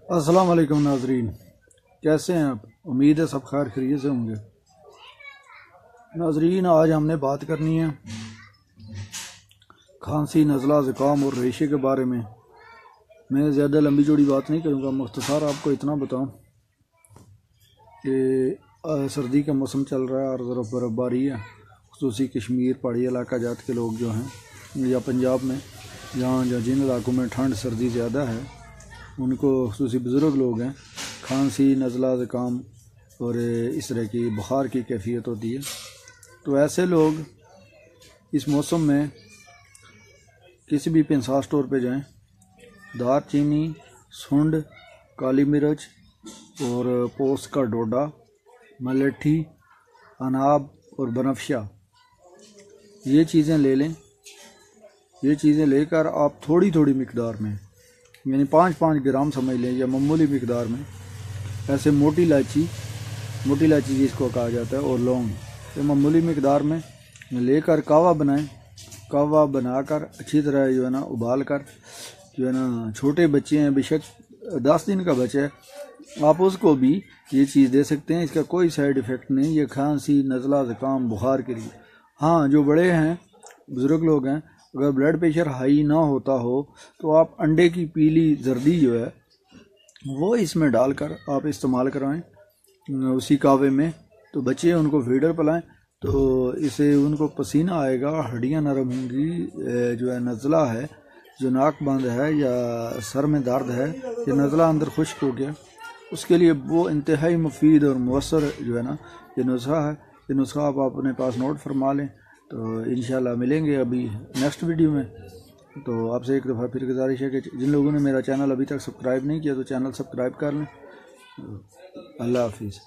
अस्सलाम वालेकुम नाजरीन, कैसे हैं आप? उम्मीद है सब खैर खैरियत से होंगे। नाजरीन, आज हमने बात करनी है खांसी, नज़ला, ज़ुकाम और रेशे के बारे में। मैं ज़्यादा लंबी चौड़ी बात नहीं करूँगा, मुख्तसर आपको इतना बताऊँ कि सर्दी का मौसम चल रहा है और ज़रा बर्फ़बारी है। खुसूसी कश्मीर, पहाड़ी इलाका जात के लोग जो हैं या पंजाब में जहाँ जिन इलाकों में ठंड सर्दी ज़्यादा है, उनको खुसूसी बुज़ुर्ग लोग हैं, खांसी, नज़ला, ज़ुकाम और इस तरह की बुखार की कैफियत होती है। तो ऐसे लोग इस मौसम में किसी भी पेंसार स्टोर पे जाएं, दार चीनी, सुंड, काली मिर्च और पोस्त का डोडा, मलेठी, अनाब और बनफशा, ये चीज़ें ले लें। ये चीज़ें लेकर आप थोड़ी थोड़ी मिकदार में, यानी 5-5 ग्राम समझ लें या मामूली मिकदार में, ऐसे मोटी इलायची जिसको कहा जाता है, और लौंग, ये मामूली मिकदार में लेकर कावा बनाएं। कावा बनाकर अच्छी तरह जो है ना उबाल कर, जो है ना, छोटे बच्चे हैं, बेशक 10 दिन का बच्चा है, आप उसको भी ये चीज़ दे सकते हैं। इसका कोई साइड इफ़ेक्ट नहीं, ये खांसी, नज़ला, ज़ुकाम, बुखार के लिए। हाँ, जो बड़े हैं, बुज़ुर्ग लोग हैं, अगर ब्लड प्रेशर हाई ना होता हो तो आप अंडे की पीली जर्दी जो है वो इसमें डालकर आप इस्तेमाल करवाएं उसी कावे में। तो बच्चे उनको फीडर पिलाएं, तो इससे उनको पसीना आएगा, हड्डियां नरम होंगी। जो है नज़ला है, जो नाक बंद है या सर में दर्द है या नज़ला अंदर खुश्क हो गया, उसके लिए वो इंतहाई मुफीद और मुअस्सर जो है ना ये नुस्खा है। ये नुस्खा आप अपने पास नोट फरमा लें। तो इंशाल्लाह मिलेंगे अभी नेक्स्ट वीडियो में। तो आपसे एक दफ़ा फिर गुजारिश है कि जिन लोगों ने मेरा चैनल अभी तक सब्सक्राइब नहीं किया तो चैनल सब्सक्राइब कर लें। अल्लाह हाफिज़।